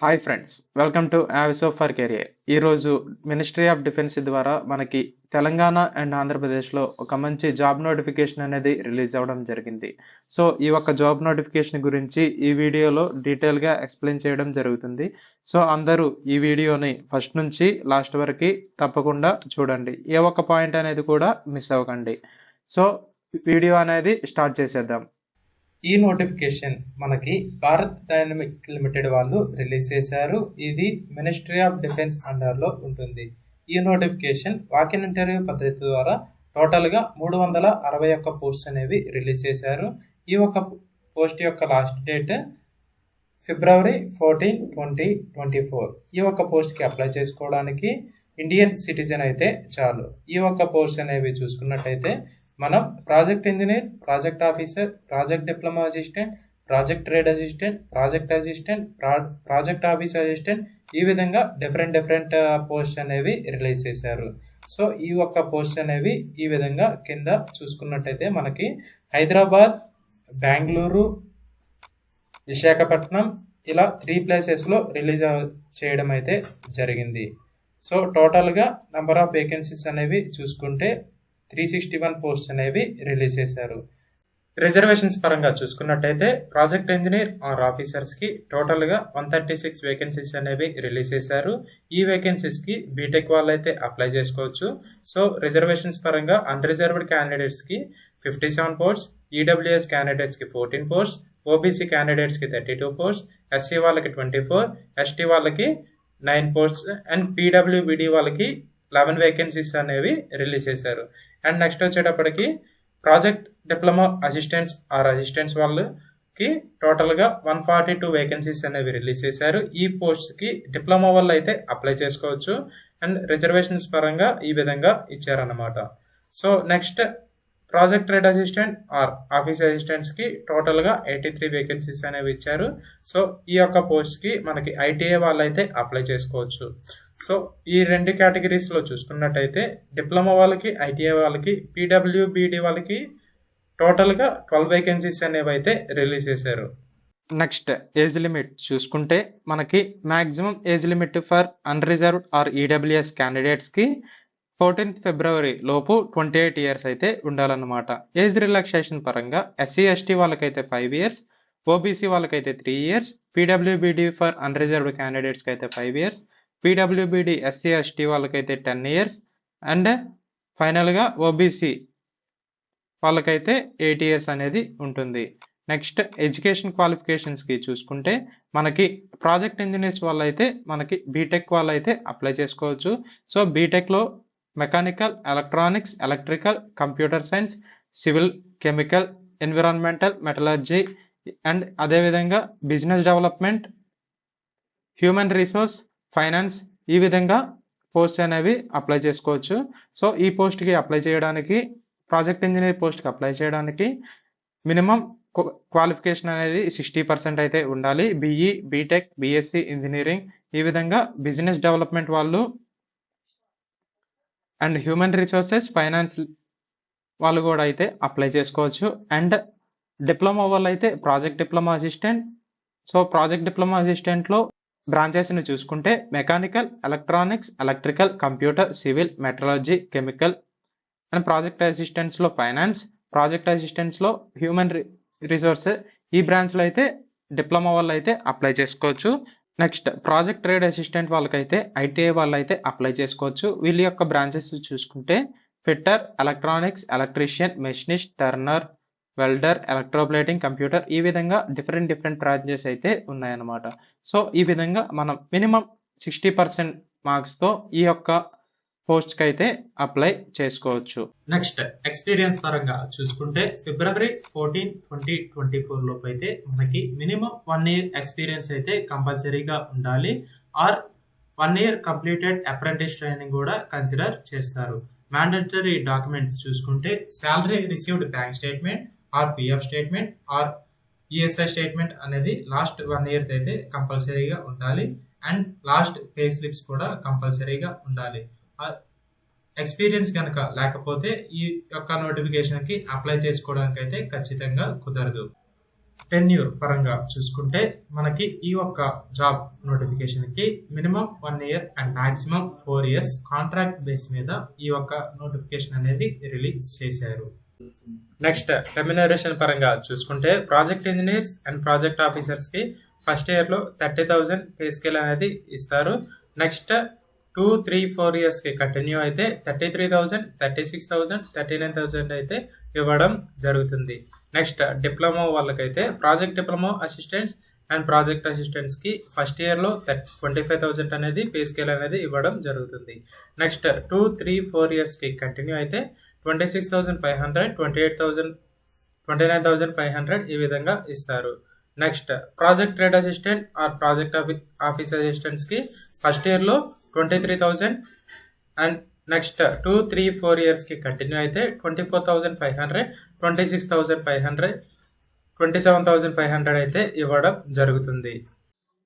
Hi friends, welcome to యావిసో for career. ఈరోజు ministry of defence ద్వారా మనకి తెలంగాణ అండ్ ఆంధ్రప్రదేశ్లో ఒక మంచి జాబ్ నోటిఫికేషన్ అనేది రిలీజ్ అవ్వడం జరిగింది. సో ఈ ఒక్క జాబ్ నోటిఫికేషన్ గురించి ఈ వీడియోలో డీటెయిల్గా ఎక్స్ప్లెయిన్ చేయడం జరుగుతుంది. సో అందరూ ఈ వీడియోని ఫస్ట్ నుంచి లాస్ట్ వరకు తప్పకుండా చూడండి. ఏ ఒక్క పాయింట్ అనేది కూడా మిస్ అవ్వకండి. సో వీడియో అనేది స్టార్ట్ చేసేద్దాం. ఈ నోటిఫికేషన్ మనకి భారత్ డైనమిక్ లిమిటెడ్ వాళ్ళు రిలీజ్ చేశారు. ఇది మినిస్ట్రీ ఆఫ్ డిఫెన్స్ అండర్లో ఉంటుంది. ఈ నోటిఫికేషన్ వాకిన్ ఇంటర్వ్యూ పద్ధతి ద్వారా టోటల్గా 361 పోస్ట్స్ అనేవి రిలీజ్ చేశారు. ఈ ఒక్క పోస్ట్ యొక్క లాస్ట్ డేట్ February 14, 2024. ఈ ఒక్క పోస్ట్కి అప్లై చేసుకోవడానికి ఇండియన్ సిటిజన్ అయితే చాలు. ఈ ఒక్క పోస్ట్ అనేవి చూసుకున్నట్టయితే మనం project engineer, project officer, project diploma assistant, project trade assistant, project office assistant, ఈ విధంగా డిఫరెంట్ పోస్ట్ అనేవి రిలీజ్ చేశారు. సో ఈ ఒక్క పోస్ట్ అనేవి ఈ విధంగా కింద చూసుకున్నట్టయితే మనకి హైదరాబాద్, బెంగళూరు, విశాఖపట్నం ఇలా 3 ప్లేసెస్లో రిలీజ్ చేయడం అయితే జరిగింది. సో టోటల్గా నెంబర్ ఆఫ్ వేకెన్సీస్ అనేవి చూసుకుంటే 361 పోస్ట్స్ అనేవి రిలీజ్ చేశారు. రిజర్వేషన్స్ పరంగా చూసుకున్నట్టయితే ప్రాజెక్ట్ ఇంజనీర్ ఆర్ ఆఫీసర్స్కి టోటల్గా 136 వేకెన్సీస్ అనేవి రిలీజ్ చేశారు. ఈ వేకెన్సీస్కి బీటెక్ వాళ్ళు అయితే అప్లై చేసుకోవచ్చు. సో రిజర్వేషన్స్ పరంగా అన్రిజర్వ్డ్ క్యాండిడేట్స్కి 57 పోస్ట్స్, ఈడబ్ల్యూఎస్ క్యాండిడేట్స్కి 14 పోస్ట్స్, ఓబీసీ క్యాండిడేట్స్కి 32 పోస్ట్స్, ఎస్సీ వాళ్ళకి 24, ఎస్టీ వాళ్ళకి 9 పోస్ట్స్ అండ్ పీడబ్ల్యూబీడీ వాళ్ళకి 11 వేకెన్సీస్ అనేవి రిలీజ్ చేశారు. అండ్ నెక్స్ట్ వచ్చేటప్పటికి project diploma assistants or assistants వాళ్ళకి టోటల్గా 142 వేకెన్సీస్ అనేవి రిలీజ్ చేశారు. ఈ పోస్ట్కి డిప్లొమా వాళ్ళు అయితే అప్లై చేసుకోవచ్చు. అండ్ రిజర్వేషన్స్ పరంగా ఈ విధంగా ఇచ్చారన్నమాట. So next project trade assistant or office అసిస్టెంట్స్కి టోటల్గా 83 వేకెన్సీస్ అనేవి ఇచ్చారు. సో ఈ యొక్క పోస్ట్కి మనకి ఐటీఐ వాళ్ళు అయితే అప్లై చేసుకోవచ్చు. సో ఈ 2 కేటగిరీస్లో చూసుకున్నట్టయితే డిప్లొమా వాళ్ళకి, ఐటీఐ వాళ్ళకి, పీడబ్ల్యూబీడీ వాళ్ళకి టోటల్గా 12 వేకెన్సీస్ అనేవి అయితే రిలీజ్ చేశారు. నెక్స్ట్ ఏజ్ లిమిట్ చూసుకుంటే మనకి maximum age limit for unreserved or EWS క్యాండిడేట్స్కి 14th February లోపు 28 ఇయర్స్ అయితే ఉండాలన్నమాట. ఏజ్ రిలాక్సేషన్ పరంగా ఎస్సీ ఎస్టీ వాళ్ళకైతే 5 ఇయర్స్, ఓబీసీ వాళ్ళకైతే 3 ఇయర్స్, పీడబ్ల్యూబీడీ ఫర్ అన్రిజర్వ్డ్ క్యాండిడేట్స్కి అయితే 5 ఇయర్స్, పీడబ్ల్యూబీడీ ఎస్సీ ఎస్టీ వాళ్ళకైతే 10 ఇయర్స్ అండ్ ఫైనల్గా ఓబీసీ వాళ్ళకైతే 8 ఇయర్స్ అనేది ఉంటుంది. నెక్స్ట్ ఎడ్యుకేషన్ క్వాలిఫికేషన్స్కి చూసుకుంటే మనకి ప్రాజెక్ట్ ఇంజనీర్స్ వాళ్ళైతే మనకి బీటెక్ వాళ్ళైతే అప్లై చేసుకోవచ్చు. సో బీటెక్లో mechanical, electronics, electrical, computer science, civil, chemical, environmental, metallurgy and అదేవిధంగా business development, human resource, finance, ఈ విధంగా పోస్ట్ అనేవి అప్లై చేసుకోవచ్చు. సో ఈ పోస్ట్కి అప్లై చేయడానికి, ప్రాజెక్ట్ ఇంజనీర్ పోస్ట్కి అప్లై చేయడానికి మినిమం క్వాలిఫికేషన్ అనేది 60% అయితే ఉండాలి. బీఈ, బీటెక్, బీఎస్సీ ఇంజనీరింగ్, ఈ విధంగా బిజినెస్ డెవలప్మెంట్ వాళ్ళు అండ్ హ్యూమన్ రిసోర్సెస్, ఫైనాన్స్ వాళ్ళు కూడా అయితే అప్లై చేసుకోవచ్చు. అండ్ డిప్లొమా వాళ్ళు అయితే project diploma assistant. So project diploma అసిస్టెంట్లో బ్రాంచెస్ని చూసుకుంటే mechanical, electronics, electrical, computer, civil, metrology, chemical and project అసిస్టెంట్స్లో ఫైనాన్స్, ప్రాజెక్ట్ అసిస్టెంట్స్లో హ్యూమన్ రిసోర్స్, ఈ బ్రాంచ్లో అయితే డిప్లొమా వాళ్ళు అయితే అప్లై చేసుకోవచ్చు. నెక్స్ట్ ప్రాజెక్ట్ ట్రేడ్ అసిస్టెంట్ వాళ్ళకైతే ఐటీఐ వాళ్ళు అయితే అప్లై చేసుకోవచ్చు. వీళ్ళ యొక్క బ్రాంచెస్ చూసుకుంటే fitter, electronics, electrician, machinist, Turner, welder, electroplating, computer, ఈ విధంగా డిఫరెంట్ బ్రాంచెస్ అయితే ఉన్నాయన్నమాట. సో ఈ విధంగా మనం మినిమం 60% మార్క్స్తో ఈ యొక్క పోస్ట్కి అయితే అప్లై చేసుకోవచ్చు. నెక్స్ట్ ఎక్స్పీరియన్స్ పరంగా చూసుకుంటే February 14, 2024 లోపు అయితే మనకి మినిమం 1 year ఎక్స్పీరియన్స్ అయితే కంపల్సరీగా ఉండాలి. Or 1 year completed apprentice training కూడా కన్సిడర్ చేస్తారు. మ్యాండేటరీ డాక్యుమెంట్స్ చూసుకుంటే salary received bank statement or PF statement or ESI statement అనేది లాస్ట్ 1 year అయితే కంపల్సరీగా ఉండాలి. అండ్ లాస్ట్ పే స్లిప్స్ కూడా కంపల్సరీగా ఉండాలి. ఎక్స్పీరియన్స్ కనుక లేకపోతే ఈ యొక్క నోటిఫికేషన్ కి అప్లై చేసుకోవడానికి అయితే ఖచ్చితంగా కుదరదు. టెన్యూర్ పరంగా చూసుకుంటే మనకి ఈ ఒక్క జాబ్ నోటిఫికేషన్ కి minimum 1 year and maximum 4 years contract base మీద ఈ ఒక్క నోటిఫికేషన్ అనేది రిలీజ్ చేశారు. నెక్స్ట్ రెమ్యునరేషన్ పరంగా చూసుకుంటే project engineers and project officers కి ఫస్ట్ ఇయర్ లో 30,000 పే స్కేల్ అనేది ఇస్తారు. నెక్స్ట్ 2-3-4 ఇయర్స్ కి కంటిన్యూ అయితే 33,000, 36,000, 39,000 అయితే ఇవ్వడం జరుగుతుంది. నెక్స్ట్ డిప్లొమా వాళ్ళకైతే project diploma assistants and project assistants కి ఫస్ట్ ఇయర్ లో 25,000 అనేది పే స్కేల్ అనేది ఇవ్వడం జరుగుతుంది. నెక్స్ట్ 2-3-4 ఇయర్స్ కి కంటిన్యూ అయితే 26,500, 28,000, 29,500 ఈ విధంగా ఇస్తారు. Next project trade assistant are project office assistants కి ఫస్ట్ ఇయర్ లో 23,000 అండ్ నెక్స్ట్ 2-3-4 ఇయర్స్ కి కంటిన్యూ అయితే 24,500, 26,500, 27,500 అయితే ఇవ్వడం జరుగుతుంది.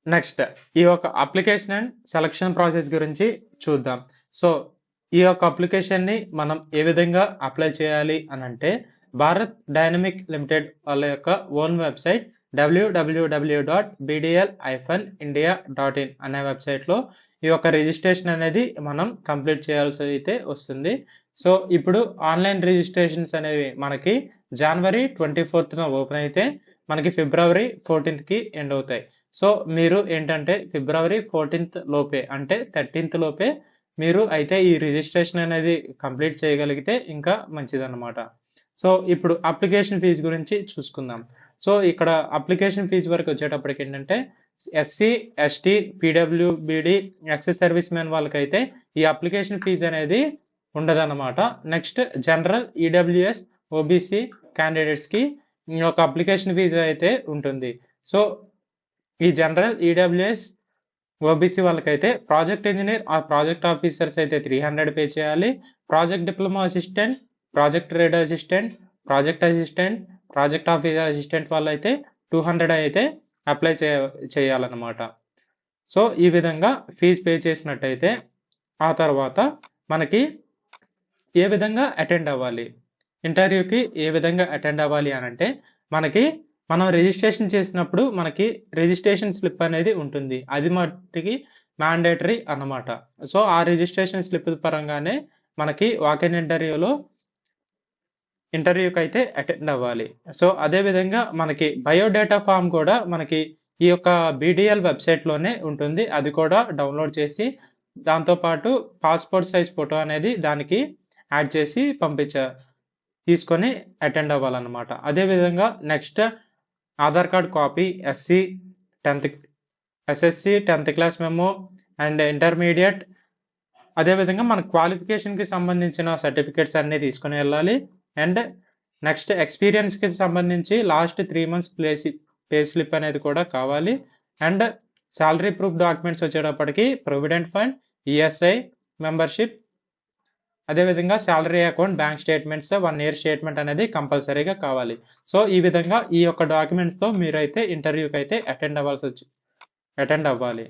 నెక్స్ట్ ఈ యొక్క అప్లికేషన్ అండ్ సెలక్షన్ ప్రాసెస్ గురించి చూద్దాం. సో ఈ యొక్క అప్లికేషన్ ని మనం ఏ విధంగా అప్లై చేయాలి అని అంటే భారత్ డైనమిక్ లిమిటెడ్ వాళ్ళ యొక్క ఓన్ వెబ్సైట్ www.bdl-india.in అనే వెబ్సైట్ లో ఈ యొక్క రిజిస్ట్రేషన్ అనేది మనం కంప్లీట్ చేయాల్సి అయితే వస్తుంది. సో ఇప్పుడు ఆన్లైన్ రిజిస్ట్రేషన్స్ అనేవి మనకి జనవరి 24th ఓపెన్ అయితే మనకి ఫిబ్రవరి 14th కి ఎండ్ అవుతాయి. సో మీరు ఏంటంటే ఫిబ్రవరి 14th లోపే అంటే 13th లోపే మీరు అయితే ఈ రిజిస్ట్రేషన్ అనేది కంప్లీట్ చేయగలిగితే ఇంకా మంచిదన్నమాట. సో ఇప్పుడు అప్లికేషన్ ఫీజు గురించి చూసుకుందాం. సో ఇక్కడ అప్లికేషన్ ఫీజు వరకు వచ్చేటప్పటికి ఏంటంటే SC, ST, పీడబ్ల్యూబీడి, ex service men వాళ్ళకైతే ఈ అప్లికేషన్ ఫీజు అనేది ఉండదన్నమాట. Next general, EWS, OBC candidates కి ఒక అప్లికేషన్ ఫీజు అయితే ఉంటుంది. సో ఈ జనరల్, ఈడబ్ల్యూఎస్, ఓబీసీ వాళ్ళకైతే ప్రాజెక్ట్ ఇంజనీర్ ఆ ప్రాజెక్ట్ ఆఫీసర్స్ అయితే 300 పే చేయాలి. Project diploma assistant, project trade assistant, project assistant, project officer assistant వాళ్ళు అయితే 200 అయితే అప్లై చేయాలన్నమాట. సో ఈ విధంగా ఫీజు పే చేసినట్టయితే ఆ తర్వాత మనకి ఏ విధంగా అటెండ్ అవ్వాలి, ఇంటర్వ్యూకి ఏ విధంగా అటెండ్ అవ్వాలి అని అంటే మనం రిజిస్ట్రేషన్ చేసినప్పుడు మనకి రిజిస్ట్రేషన్ స్లిప్ అనేది ఉంటుంది. అది మట్టికి మ్యాండేటరీ అన్నమాట. సో ఆ రిజిస్ట్రేషన్ స్లిప్ పరంగానే మనకి వాకిన్ ఇంటర్వ్యూకి అయితే అటెండ్ అవ్వాలి. సో అదే విధంగా మనకి బయోడేటా ఫామ్ కూడా మనకి ఈ యొక్క బీడీఎల్ వెబ్సైట్ లోనే ఉంటుంది. అది కూడా డౌన్లోడ్ చేసి దాంతోపాటు పాస్పోర్ట్ సైజ్ ఫోటో అనేది దానికి యాడ్ చేసి తీసుకొని అటెండ్ అవ్వాలన్నమాట. అదే విధంగా next Aadhaar card copy, SSC 10th class memo and intermediate, అదేవిధంగా మన క్వాలిఫికేషన్కి సంబంధించిన సర్టిఫికేట్స్ అన్నీ తీసుకుని వెళ్ళాలి. అండ్ నెక్స్ట్ ఎక్స్పీరియన్స్కి సంబంధించి లాస్ట్ 3 months పే స్లిప్ అనేది కూడా కావాలి. అండ్ శాలరీ ప్రూఫ్ డాక్యుమెంట్స్ వచ్చేటప్పటికి ప్రొవిడెంట్ ఫండ్, ఈఎస్ఐ మెంబర్షిప్, అదేవిధంగా salary account, bank statements, 1 year statement అనేది కంపల్సరీగా కావాలి. సో ఈ విధంగా ఈ యొక్క డాక్యుమెంట్స్తో మీరైతే ఇంటర్వ్యూకి అయితే అటెండ్ అవ్వాలి.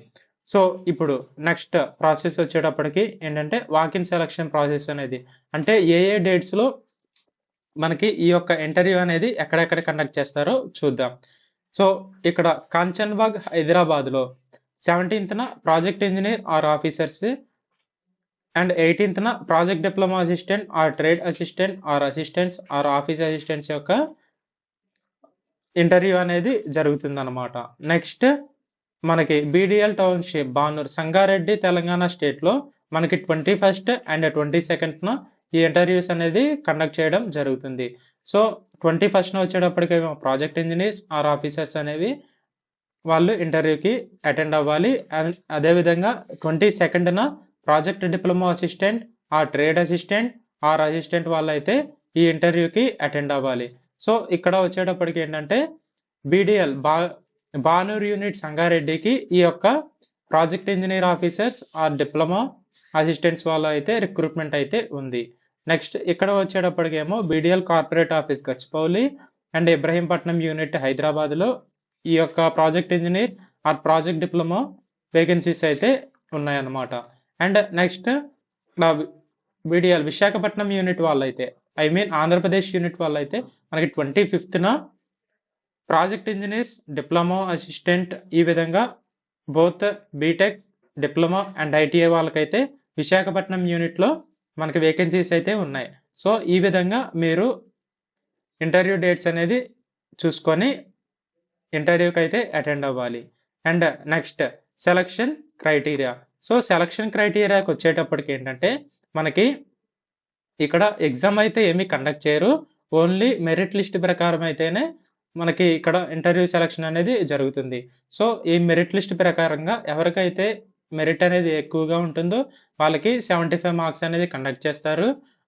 సో ఇప్పుడు నెక్స్ట్ ప్రాసెస్ వచ్చేటప్పటికి ఏంటంటే వాకిన్ సెలక్షన్ ప్రాసెస్ అనేది అంటే ఏ డేట్స్లో మనకి ఈ యొక్క ఇంటర్వ్యూ అనేది ఎక్కడెక్కడ కండక్ట్ చేస్తారో చూద్దాం. సో ఇక్కడ కాంచన్బాగ్ హైదరాబాద్లో 17th project engineer or officers and 18th project diploma assistant or trade assistant or assistants or office assistants యొక్క ఇంటర్వ్యూ అనేది జరుగుతుంది అనమాట. నెక్స్ట్ మనకి బీడీఎల్ టౌన్షిప్ బానూర్, సంగారెడ్డి, తెలంగాణ స్టేట్లో మనకి 21st and 22nd ఈ ఇంటర్వ్యూస్ అనేది కండక్ట్ చేయడం జరుగుతుంది. సో 21st వచ్చేటప్పటికి ప్రాజెక్ట్ ఇంజనీర్స్ ఆర్ ఆఫీసర్స్ అనేవి వాళ్ళు ఇంటర్వ్యూకి అటెండ్ అవ్వాలి. అండ్ అదేవిధంగా 22nd project diploma assistant or trade assistant are assistant వాళ్ళు అయితే ఈ ఇంటర్వ్యూకి అటెండ్ అవ్వాలి. సో ఇక్కడ వచ్చేటప్పటికి ఏంటంటే బీడీఎల్ బానూర్ యూనిట్ సంగారెడ్డికి ఈ యొక్క project engineer officers or diploma assistants వాళ్ళు అయితే రిక్రూట్మెంట్ అయితే ఉంది. నెక్స్ట్ ఇక్కడ వచ్చేటప్పటికేమో BDL corporate office గచ్చిపౌలి and Ibrahimpatnam unit హైదరాబాద్లో ఈ యొక్క project engineer are project diploma vacancies అయితే ఉన్నాయన్నమాట. And next BDL Visakhapatnam unit వాళ్ళైతే ఆంధ్రప్రదేశ్ యూనిట్ వాళ్ళైతే మనకి 25th project engineers, diploma assistant, ఈ విధంగా both BTech, diploma and ITI వాళ్ళకైతే విశాఖపట్నం యూనిట్లో మనకి వేకెన్సీస్ అయితే ఉన్నాయి. సో ఈ విధంగా మీరు ఇంటర్వ్యూ డేట్స్ అనేది చూసుకొని ఇంటర్వ్యూకి అయితే అటెండ్ అవ్వాలి. And next selection criteria. So selection క్రైటీరియాకి వచ్చేటప్పటికి ఏంటంటే మనకి ఇక్కడ ఎగ్జామ్ అయితే ఏమీ కండక్ట్ చేయరు. ఓన్లీ మెరిట్ లిస్ట్ ప్రకారం అయితేనే మనకి ఇక్కడ ఇంటర్వ్యూ సెలక్షన్ అనేది జరుగుతుంది. సో ఈ మెరిట్ లిస్ట్ ప్రకారంగా ఎవరికైతే మెరిట్ అనేది ఎక్కువగా ఉంటుందో వాళ్ళకి 75 మార్క్స్ అనేది కండక్ట్ చేస్తారు.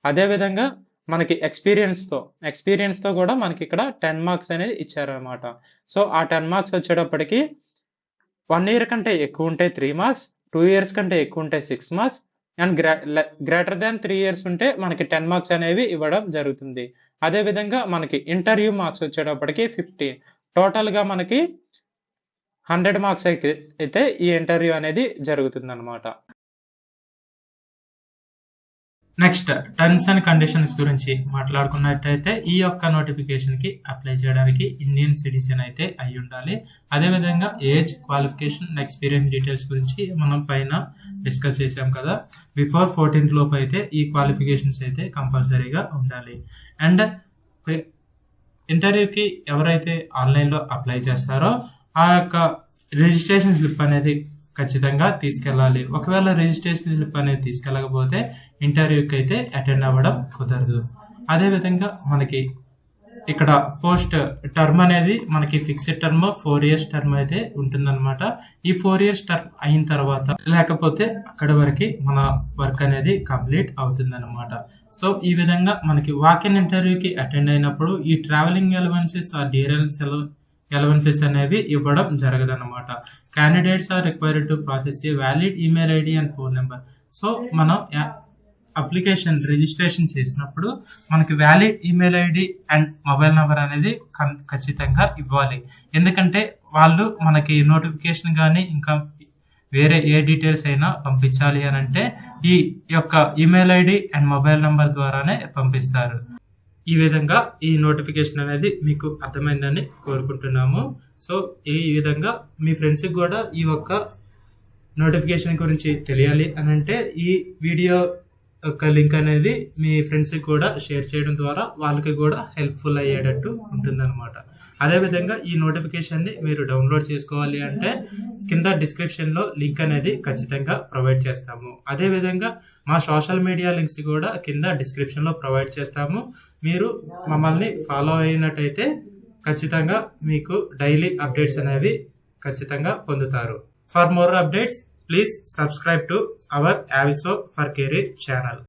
అదేవిధంగా మనకి ఎక్స్పీరియన్స్తో కూడా మనకి ఇక్కడ 10 మార్క్స్ అనేది ఇచ్చారనమాట. సో ఆ 10 మార్క్స్ వచ్చేటప్పటికి 1 ఇయర్ కంటే ఎక్కువ ఉంటే 3 మార్క్స్, 2 ఇయర్స్ కంటే ఎక్కువ ఉంటే 6 marks and greater than 3 years ఉంటే మనకి 10 మార్క్స్ అనేవి ఇవ్వడం జరుగుతుంది. అదేవిధంగా మనకి ఇంటర్వ్యూ మార్క్స్ వచ్చేటప్పటికి 50. టోటల్గా మనకి 100 మార్క్స్ అయితే ఈ ఇంటర్వ్యూ అనేది జరుగుతుందన్నమాట. నెక్స్ట్ టర్మ్స్ అండ్ కండిషన్స్ గురించి మాట్లాడుకున్నట్టయితే ఈ యొక్క నోటిఫికేషన్ కి అప్లై చేయడానికి ఇండియన్ సిటిజన్ అయితే అయి ఉండాలి. అదేవిధంగా ఏజ్, క్వాలిఫికేషన్, ఎక్స్పీరియన్స్ డీటెయిల్స్ గురించి మనం పైన డిస్కస్ చేసాం కదా. బిఫోర్ 14th లోపు అయితే ఈ క్వాలిఫికేషన్స్ అయితే కంపల్సరీగా ఉండాలి. అండ్ ఇంటర్వ్యూకి ఎవరైతే ఆన్లైన్లో అప్లై చేస్తారో ఆ యొక్క రిజిస్ట్రేషన్ స్లిప్ అనేది ఖచ్చితంగా తీసుకెళ్ళాలి. ఒకవేళ రిజిస్ట్రేషన్ స్లిప్ అనేది తీసుకెళ్ళకపోతే ఇంటర్వ్యూకి అయితే అటెండ్ అవ్వడం కుదరదు. అదేవిధంగా మనకి ఇక్కడ పోస్ట్ టర్మ్ అనేది మనకి ఫిక్స్డ్ టర్మ్ 4 ఇయర్స్ టర్మ్ అయితే ఉంటుందన్నమాట. ఈ 4 ఇయర్స్ టర్మ్ అయిన తర్వాత లేకపోతే అక్కడ వరకు మన వర్క్ అనేది కంప్లీట్ అవుతుందన్నమాట. సో ఈ విధంగా మనకి వాక్-ఇన్ ఇంటర్వ్యూకి అటెండ్ అయినప్పుడు ఈ ట్రావెలింగ్ అలవెన్సెస్ ఆ డియరెన్స్ అలవెన్సెస్ అనేవి ఇవ్వడం జరగదన్నమాట. Candidates are required to process a valid email ID and phone number. So మనం అప్లికేషన్ రిజిస్ట్రేషన్ చేసినప్పుడు మనకి valid email ID and mobile number అనేది ఖచ్చితంగా ఇవ్వాలి. ఎందుకంటే వాళ్ళు మనకి నోటిఫికేషన్ కానీ ఇంకా వేరే ఏ డీటెయిల్స్ అయినా పంపించాలి అని అంటే ఈ యొక్క email ID and mobile number ద్వారానే పంపిస్తారు. ఈ విధంగా ఈ నోటిఫికేషన్ అనేది మీకు అర్థమైందని కోరుకుంటున్నాము. సో ఈ విధంగా మీ ఫ్రెండ్స్కి కూడా ఈ ఒక్క నోటిఫికేషన్ గురించి తెలియాలి అని అంటే ఈ వీడియో యొక్క లింక్ అనేది మీ ఫ్రెండ్స్కి కూడా షేర్ చేయడం ద్వారా వాళ్ళకి కూడా హెల్ప్ఫుల్ అయ్యేటట్టు ఉంటుందన్నమాట. అదేవిధంగా ఈ నోటిఫికేషన్ని మీరు డౌన్లోడ్ చేసుకోవాలి అంటే కింద డిస్క్రిప్షన్లో లింక్ అనేది ఖచ్చితంగా ప్రొవైడ్ చేస్తాము. అదేవిధంగా మా సోషల్ మీడియా లింక్స్ కూడా కింద డిస్క్రిప్షన్లో ప్రొవైడ్ చేస్తాము. మీరు మమ్మల్ని ఫాలో అయినట్టయితే ఖచ్చితంగా మీకు డైలీ అప్డేట్స్ అనేవి ఖచ్చితంగా పొందుతారు. For more updates, please subscribe to our Aviso for Career channel.